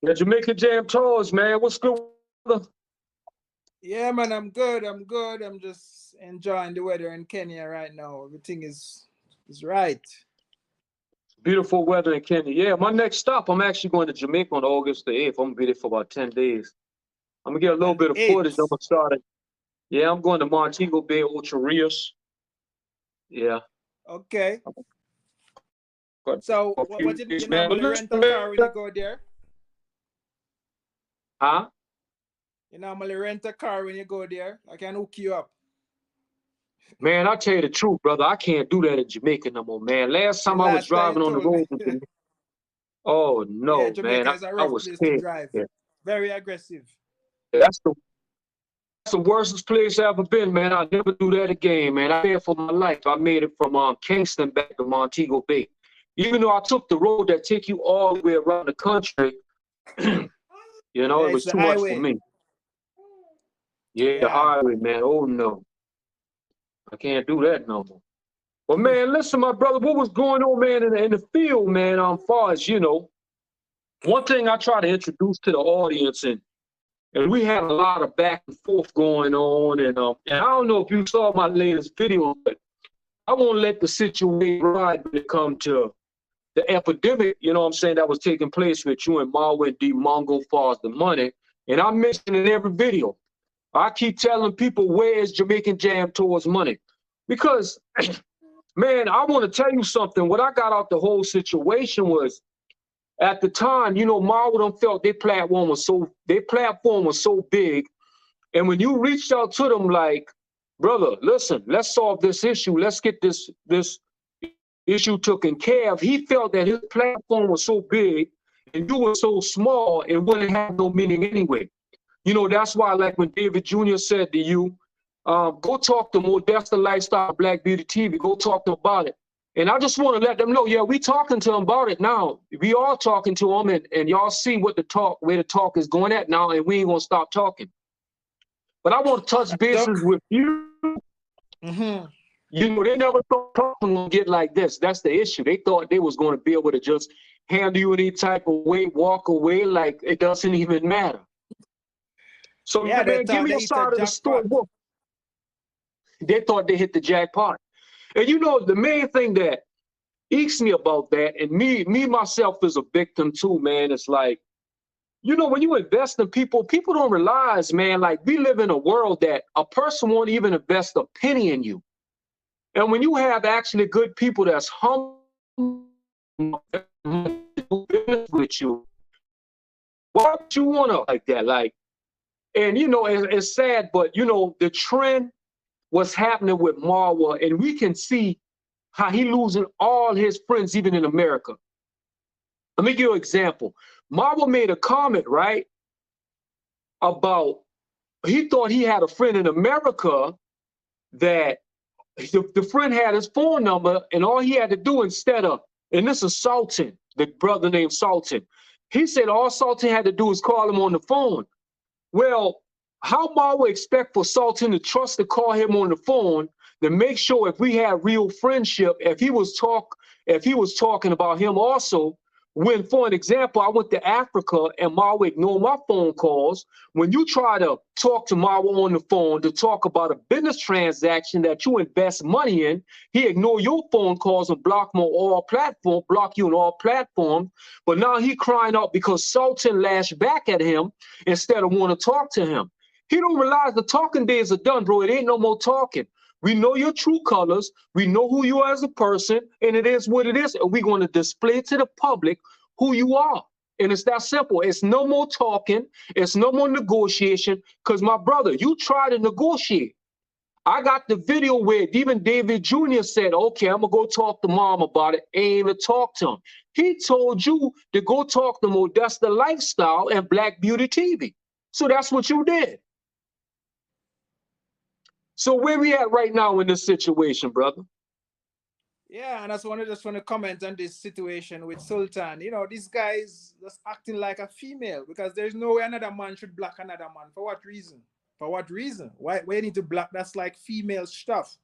The Jamaican Jam Tours, man. What's good, brother? Yeah, man, I'm good. I'm good. I'm just enjoying the weather in Kenya right now. Everything is right. Beautiful weather in Kenya. Yeah, my next stop, I'm actually going to Jamaica on August the 8th. I'm gonna be there for about 10 days. I'm gonna get a little On the bit of footage. I'm 8th. gonna start it. Yeah, I'm going to Montego Bay, Ocho Rios. Yeah. Okay. Got So a what few you days, man. But normally listen, rent a car when you go there? huh? You normally rent a car when you go there. I can hook you up. Man, I'll tell you the truth, brother. I can't do that in Jamaica no more, man. Last The time I was last time you driving on the told me. road in Jamaica, oh Yeah, no, man. Jamaica is a I rough was place to scared. drive. Yeah. Very aggressive. That's the worstest place I ever been, man. I'll never do that again, man. I feared for my life. I made it from Kingston back to Montego Bay. Even though I took the road that take you all the way around the country, Yeah, it it's was the too much for highway. me. Yeah, the Yeah. highway, man. Oh no, I can't do that no more. But man, listen, my brother, what was going on, man, in the field, man? Far as one thing I try to introduce to the audience, and we had a lot of back and forth going on, and I don't know if you saw my latest video, but I won't let the situation ride when it comes to the epidemic, you know what I'm saying, that was taking place with you and Marwa and D Mongo as far as the money. And I mentioned in every video, I keep telling people, where is Jamaican Jam towards money? Because, man, I want to tell you something. What I got out the whole situation was, at the time, Marwa them felt their platform was so big. And when you reached out to them like, brother, listen, let's solve this issue. Let's get this issue taken care of. He felt that his platform was so big and you were so small, it wouldn't have no meaning anyway. That's why, like when David Jr. said to you, go talk to Modesta Lifestyle Black Beauty TV, go talk to him about it. And I just want to let them know, yeah, we talking to them about it now. We are talking to them, and y'all see where the talk is going at now, and we ain't gonna stop talking. But I want to touch bases Doc. with you. Mm-hmm. They never thought talking would get like this. That's the issue. They thought they was going to be able to just handle you any type of way, walk away like it doesn't even matter. So, Yeah, they man, give thought me a they hit a side of the story. jackpot. They thought they hit the jackpot. And the main thing that ekes me about that, and me myself is a victim too, man, it's like, when you invest in people don't realize, man, like we live in a world that a person won't even invest a penny in you. And when you have actually good people that's humble with you, why would you want to like that? Like, and it's sad, but the trend was happening with Marwa, and we can see how he losing all his friends, even in America. Let me give you an example. Marwa made a comment, right, about he thought he had a friend in America that the friend had his phone number, and all he had to do and this is Sultan, the brother named Sultan. He said all Sultan had to do was call him on the phone. Well, how Marwa expect for Sultan to trust to call him on the phone to make sure if we had real friendship, if he was talking about him also, when, for an example, I went to Africa and Marwa ignored my phone calls. When you try to talk to Marwa on the phone to talk about a business transaction that you invest money in, he ignored your phone calls and block you on all platforms. But now he crying out because Sultan lashed back at him instead of want to talk to him. He don't realize the talking days are done, bro. It ain't no more talking. We know your true colors. We know who you are as a person, and it is what it is. And we're going to display to the public who you are. And it's that simple. It's no more talking. It's no more negotiation. Because, my brother, you try to negotiate. I got the video where even David Jr. said, okay, I'm going to go talk to mom about it. Ain't even talk to him. He told you to go talk to Modesta Lifestyle and Black Beauty TV. So that's what you did. So where we at right now in this situation, brother? Yeah, and just want to comment on this situation with Sultan. This guy is just acting like a female because there's no way another man should block another man. For what reason? For what reason? Why you need to block? That's like female stuff.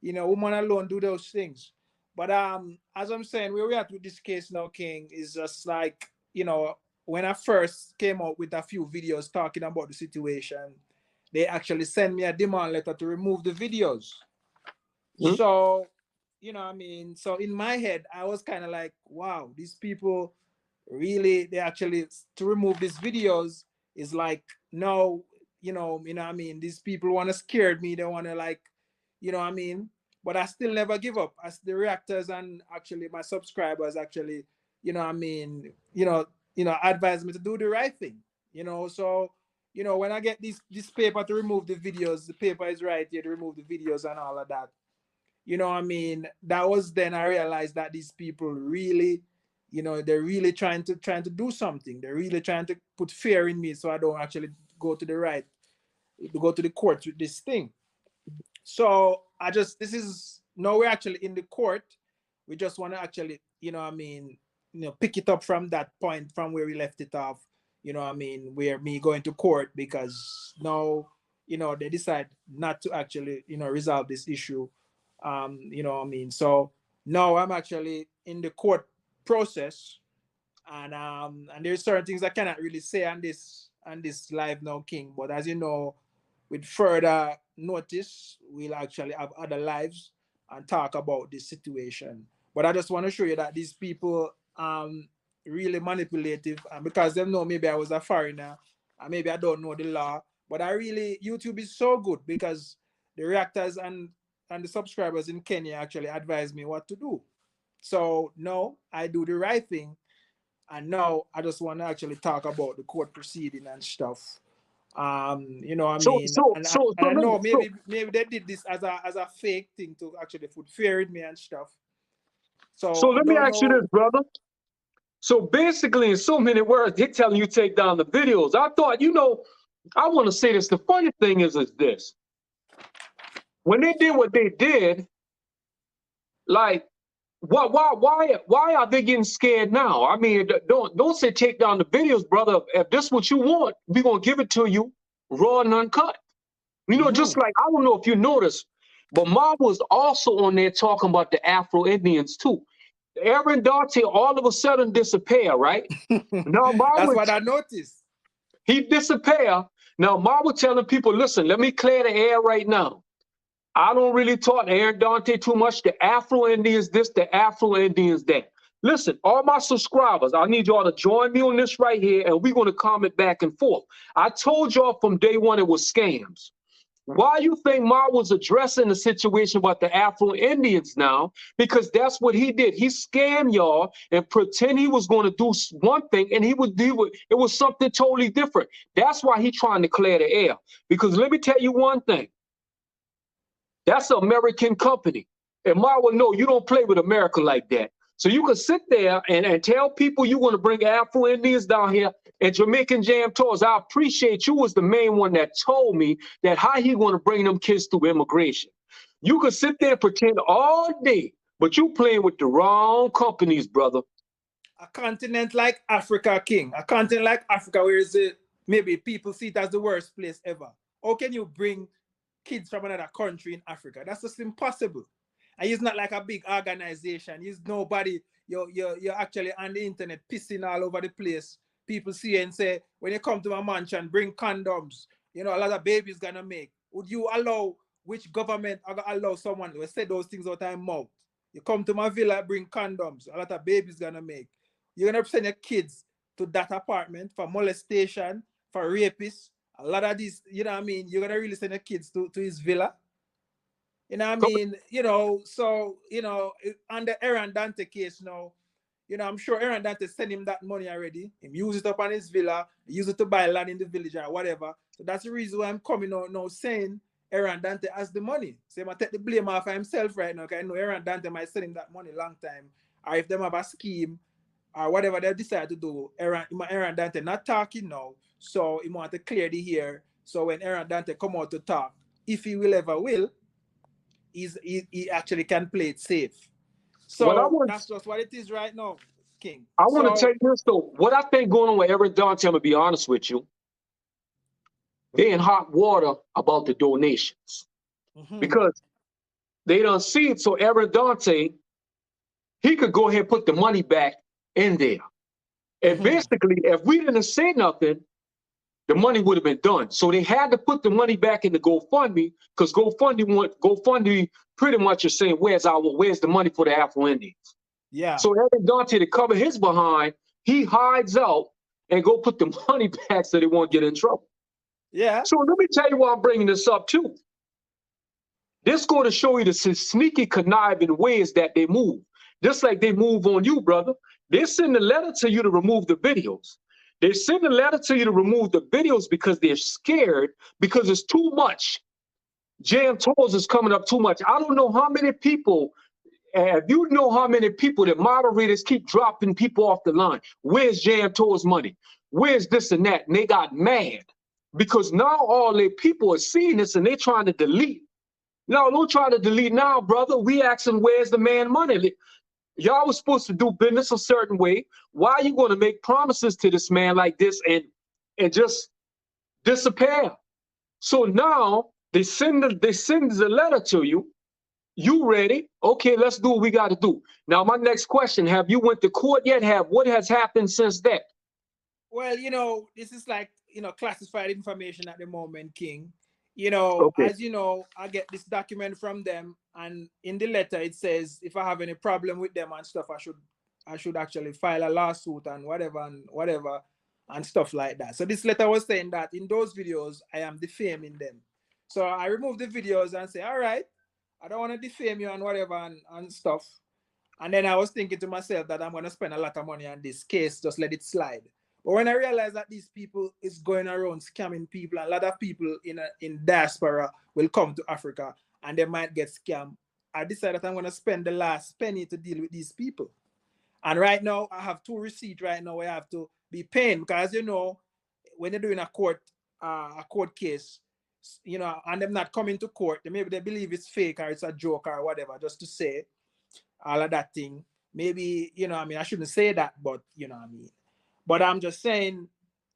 Women alone do those things. But as I'm saying, where we at with this case now, King, is just like, when I first came out with a few videos talking about the situation, they actually sent me a demand letter to remove the videos. Hmm? So, you know what I mean? So in my head, I was kind of like, wow, these people really, they actually, to remove these videos is like, no, you know what I mean? These people want to scare me. They want to like, you know what I mean? But I still never give up. As the reactors and actually my subscribers actually, you know what I mean, advise me to do the right thing, So, when I get this paper to remove the videos, the paper is right here to remove the videos and all of that. You know what I mean? That was then I realized that these people really, they're really trying to do something. They're really trying to put fear in me so I don't actually go to the court with this thing. So this is now we're actually in the court. We just want to actually, pick it up from that point from where we left it off, where me going to court because now, they decide not to actually, resolve this issue. So now I'm actually in the court process, and there's certain things I cannot really say on this live now, King. But as you know, with further notice, we'll actually have other lives and talk about this situation. But I just want to show you that these people really manipulative, and because they know maybe I was a foreigner and maybe I don't know the law. But YouTube is so good because the reactors and the subscribers in Kenya actually advise me what to do. So no, I do the right thing. And now I just want to actually talk about the court proceeding and stuff. You know what I So, mean? so, And so, so, I let me, know so, maybe they did this as a fake thing to actually put fear in me and stuff. so So I let me don't ask you know. this, brother. So basically, in so many words, they're telling you take down the videos. I thought, I want to say this. The funny thing is this: when they did what they did, like, why are they getting scared now? I mean, don't say take down the videos, brother. If this is what you want, we're gonna give it to you raw and uncut. Just like I don't know if you noticed, but Mob was also on there talking about the Afro Indians too. Aaron Dante all of a sudden disappear, right? Now Mob That's would what I noticed. he disappear. Now Mob was telling people, listen, let me clear the air right now. I don't really talk to Aaron Dante too much. The Afro Indians this, the Afro Indians that. Listen, all my subscribers, I need y'all to join me on this right here, and we're going to comment back and forth. I told y'all from day one it was scams. Why you think Ma was addressing the situation about the Afro Indians now? Because that's what he did. He scammed y'all and pretend he was going to do one thing, and he would do it was something totally different. That's why he's trying to clear the air. Because let me tell you one thing. That's an American company. And Marwa, no, you don't play with America like that. So you can sit there and tell people you want to bring Afro Indians down here and Jamaican Jam tours. I appreciate you was the main one that told me that how he going to bring them kids through immigration. You can sit there and pretend all day, but you playing with the wrong companies, brother. A continent like Africa, King. A continent like Africa, where is it? Maybe people see it as the worst place ever. How can you bring kids from another country in Africa? That's just impossible. And it's not like a big organization. It's nobody. You're actually on the internet pissing all over the place. People see and say, when you come to my mansion, bring condoms. A lot of babies gonna make. Would you allow which government allow someone to say those things out of their mouth? You come to my villa, bring condoms. A lot of babies gonna make. You're gonna send your kids to that apartment for molestation, for rapists. A lot of these, you know what I mean? You're gonna really send your kids to his villa. You know what I mean? So, on the Aaron Dante case now, I'm sure Aaron Dante sent him that money already. He used it up on his villa, he used it to buy land in the village or whatever. So that's the reason why I'm coming out now saying Aaron Dante has the money. So he might take the blame off of himself right now, because I know Aaron Dante might send him that money long time. Or if they have a scheme or whatever they decide to do, Aaron Dante not talking now. So he want to clear the air. So when Aaron Dante come out to talk, if he will ever will, he actually can play it safe. So that's just what it is right now, King. I want to So tell you this though. What I think going on with Aaron Dante, I'm gonna be honest with you. They're in hot water about the donations because they don't see it. So Aaron Dante, he could go ahead and put the money back in there. And basically, if we didn't say nothing, the money would have been done. So they had to put the money back into GoFundMe because GoFundMe pretty much is saying, where's the money for the Afro Indians? Yeah. So Eric Dante, to cover his behind, he hides out and go put the money back so they won't get in trouble. Yeah. So let me tell you why I'm bringing this up too. This going to show you the sneaky, conniving ways that they move. Just like they move on you, brother. They send a letter to you to remove the videos. They send a letter to you to remove the videos because they're scared, because it's too much. Jam Tours is coming up too much. I don't know how many people, if you know how many people that moderators keep dropping people off the line. Where's Jam Tours money? Where's this and that? And they got mad because now all their people are seeing this and they're trying to delete. No, don't try to delete now, brother. We asking where's the man money? Y'all was supposed to do business a certain way. Why are you going to make promises to this man like this and just disappear? So now they send the letter to you. You ready? Okay, let's do what we got to do. Now, my next question: have you went to court yet? What has happened since that? Well, this is like classified information at the moment, King. As you know, I get this document from them, and in the letter it says if I have any problem with them and stuff, I should actually file a lawsuit and whatever and stuff like that. So this letter was saying that in those videos I am defaming them. So I removed the videos and say, all right, I don't want to defame you and whatever and stuff. And then I was thinking to myself that I'm going to spend a lot of money on this case, just let it slide. But when I realized that these people is going around scamming people, and a lot of people in diaspora will come to Africa and they might get scammed, I decided that I'm going to spend the last penny to deal with these people. And right now, I have 2 receipts right now where I have to be paying because, when you're doing a court case, and them not coming to court, maybe they believe it's fake or it's a joke or whatever, just to say all of that thing. Maybe, I shouldn't say that, but But I'm just saying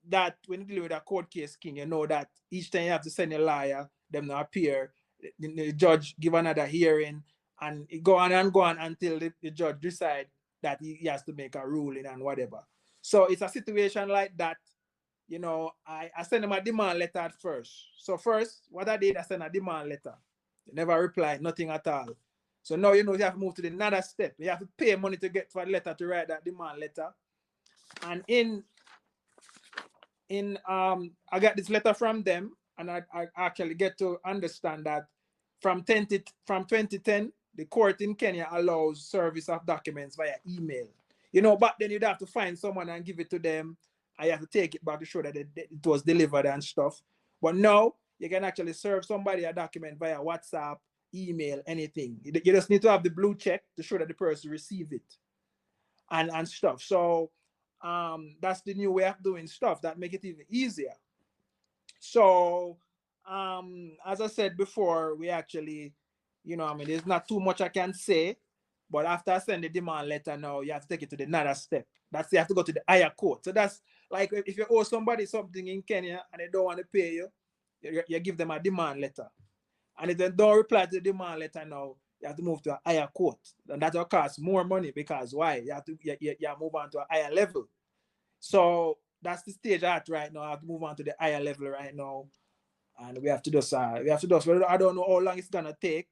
that when you deal with a court case, King, that each time you have to send a lawyer, them to appear, the judge give another hearing, and it go on and go on until the judge decide that he has to make a ruling and whatever. So it's a situation like that. I send them a demand letter at first. So first, what I did, I sent a demand letter. They never replied, nothing at all. So now, you have to move to the another step. You have to pay money to get for a letter to write that demand letter. And I got this letter from them, and I actually get to understand that from 2010, the court in Kenya allows service of documents via email. Back then you'd have to find someone and give it to them. I have to take it back to show that it was delivered and stuff. But now you can actually serve somebody a document via WhatsApp, email, anything. You just need to have the blue check to show that the person received it and stuff. So that's the new way of doing stuff that make it even easier. So as I said before, we actually, there's not too much I can say, but after I send the demand letter now, you have to take it to the another step. That's you have to go to the higher court. So that's like if you owe somebody something in Kenya and they don't want to pay you, you give them a demand letter. And if they don't reply to the demand letter now, you have to move to a higher court. And that will cost more money because why? You have to move on to a higher level. So that's the stage at right now. I have to move on to the higher level right now. And we have to just I don't know how long it's gonna take.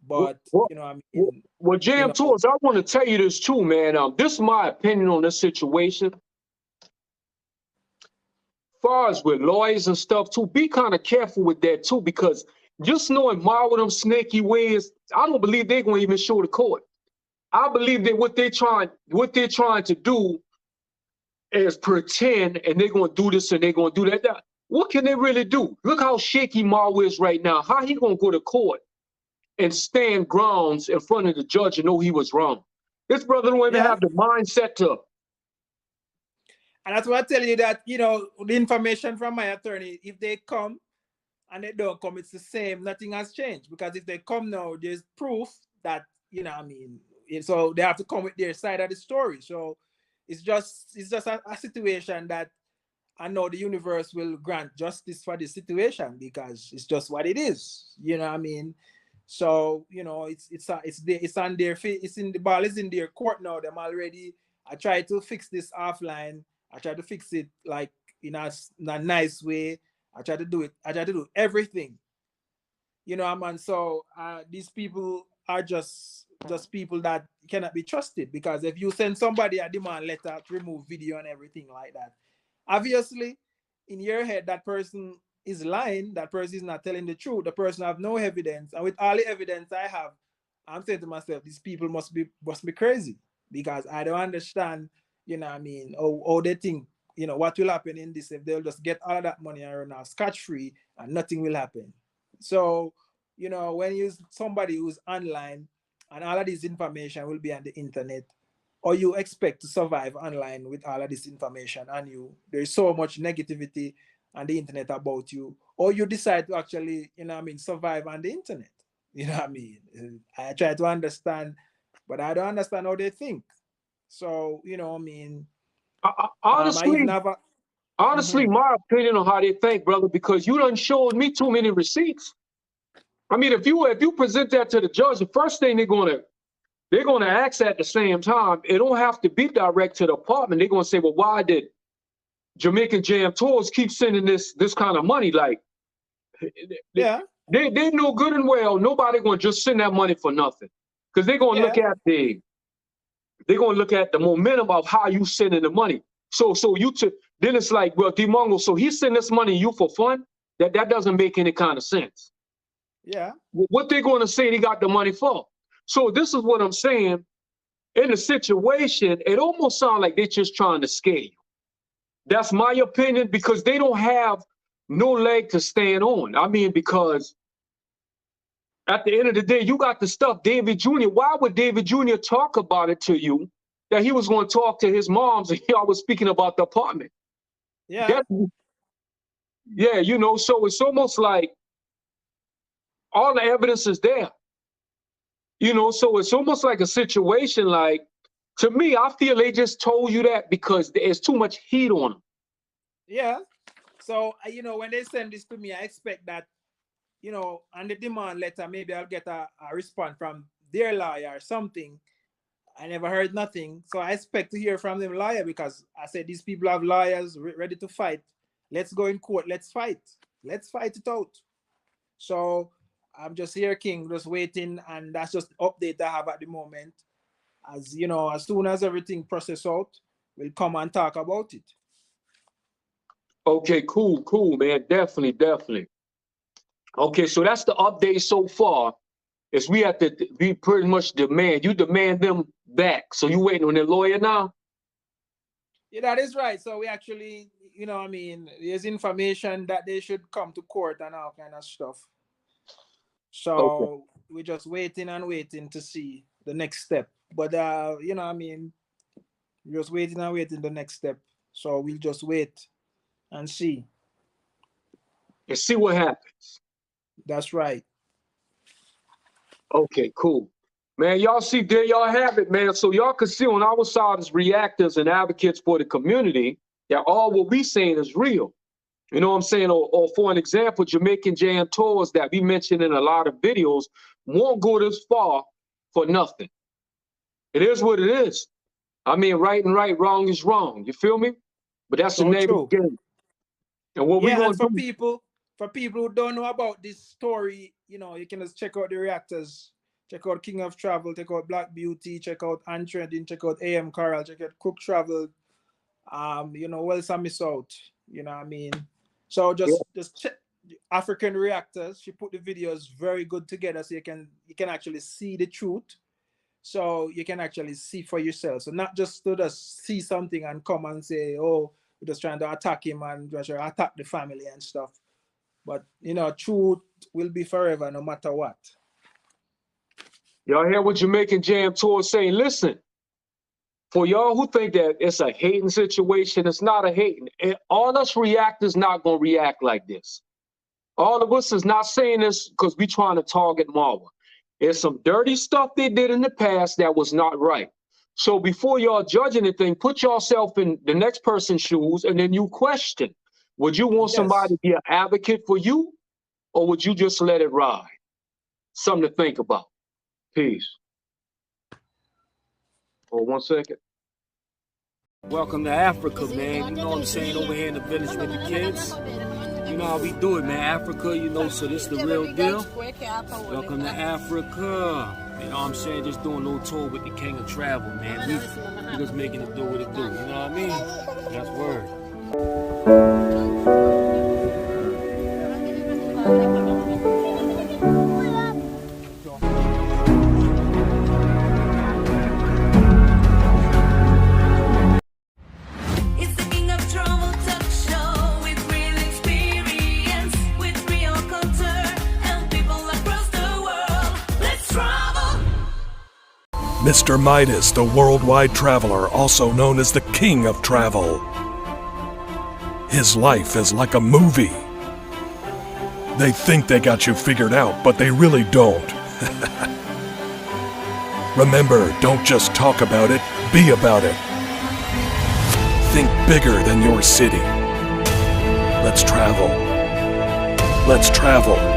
But well, Jam Tours, I want to tell you this too, man. This is my opinion on this situation. Far as with lawyers and stuff too, be kind of careful with that too, because just knowing MARWA them snaky ways, I don't believe they're gonna even show the court. I believe that what they're trying to do is pretend, and they're gonna do this and they're gonna do that. What can they really do? Look how shaky MARWA is right now. How he gonna go to court and stand grounds in front of the judge and know he was wrong? This brother don't even have the mindset to. And that's why I tell you that, the information from my attorney, if they come and they don't come, it's the same. Nothing has changed. Because if they come now, there's proof that, so they have to come with their side of the story. So it's just a situation that I know the universe will grant justice for this situation because it's just what it is. So, it's on their feet. It's in the ball is in their court now. Them already I try to fix this offline. I try to fix it like in a nice way. I try to do it. I try to do everything. You know, man. So these people are just people that cannot be trusted, because if you send somebody a demand letter to remove video and everything like that, obviously in your head that person is lying. That person is not telling the truth. The person have no evidence, and with all the evidence I have, I'm saying to myself, these people must be crazy, because I don't understand. You know what I mean? Or they think, you know, what will happen in this if they'll just get all that money and run out scotch free and nothing will happen. So, you know, when you somebody who's online and all of this information will be on the internet, or you expect to survive online with all of this information on you, there's so much negativity on the internet about you, or you decide to actually, you know what I mean, survive on the internet. You know what I mean? I try to understand, but I don't understand how they think. So, you know, I mean, I Honestly, even have a. honestly, Mhm. my opinion on how they think, brother, because you done showed me too many receipts. I mean, if you present that to the judge, the first thing they're gonna ask at the same time. It don't have to be direct to the apartment. They're gonna say, well, why did Jamaican Jam Tours keep sending this kind of money? Like they, Yeah, they know good and well nobody gonna just send that money for nothing, because yeah, they're gonna look at the momentum of how you sending the money. So then it's like, well, Dimongo, so he's sending this money to you for fun. That doesn't make any kind of sense. yeah, What they're gonna say they got the money for? So this is what I'm saying. In the situation, it almost sounds like they're just trying to scare you. That's my opinion, because they don't have no leg to stand on. I mean, because at the end of the day, you got the stuff. David Jr. Why would David Jr. talk about it to you that he was going to talk to his moms and y'all was speaking about the apartment? yeah, That, yeah, you know, so it's almost like all the evidence is there. You know, so it's almost like a situation like, to me, I feel they just told you that because there's too much heat on them. yeah. So, you know, when they send this to me, I expect that, you know, on the demand letter, maybe I'll get a response from their lawyer or something. I never heard nothing. So I expect to hear from them lawyer, because I said these people have lawyers ready to fight. Let's go in court. Let's fight. Let's fight it out. So I'm just here, King, just waiting. And that's just the update I have at the moment. As you know, as soon as everything process out, we'll come and talk about it. Okay, cool, man. Definitely, definitely. Okay, so that's the update so far. Is we have to be pretty much you demand them back. So you waiting on their lawyer now? Yeah, that is right. So we actually, you know, I mean, there's information that they should come to court and all kind of stuff. Okay. So we're just waiting and waiting to see the next step. But you know, I mean, we're just waiting and waiting the next step. So we'll just wait and see. And see what happens. That's right. Okay, cool. Man, y'all see, there y'all have it, man. So y'all can see on our side as reactors and advocates for the community that all what we saying is real. You know what I'm saying? Or for an example, Jamaican Jam Tours that we mentioned in a lot of videos won't go this far for nothing. It is what it is. I mean, right and right, wrong is wrong. You feel me? But that's the So name of true. the game. And what we Yeah, and gonna do? for people who don't know about this story, you know, you can just check out the reactors. Check out King of Travel, check out Black Beauty, check out Untrending, check out AM Coral, check out Cook Travel. You know, well some miss out. You know what I mean? So Yeah. just check African Reactors. She put the videos very good together, so you can actually see the truth. So you can actually see for yourself. So not just to just see something and come and say, oh, we're just trying to attack him and just attack the family and stuff. But you know, truth will be forever no matter what. Y'all hear what Jamaican Jam Tour saying? Listen, for y'all who think that it's a hating situation, it's not a hating. All us reactors not gonna react like this. All of us is not saying this because we trying to target MARWA. It's some dirty stuff they did in the past that was not right. So before y'all judge anything, put yourself in the next person's shoes and then you question. Would you want somebody Yes. to be an advocate for you, or would you just let it ride? Something to think about. Peace. Hold 1 second. Welcome to Africa, man. You know what I'm saying? Over here in the village with the kids. You know how we do it, man. Africa, you know, so this the real deal. Welcome to Africa. You know what I'm saying? Just doing a little tour with the king of travel, man. We just making it do what it do. You know what I mean? That's word. Mr. Midas, the worldwide traveler, also known as the king of travel. His life is like a movie. They think they got you figured out, but they really don't. Remember, don't just talk about it, be about it. Think bigger than your city. Let's travel. Let's travel.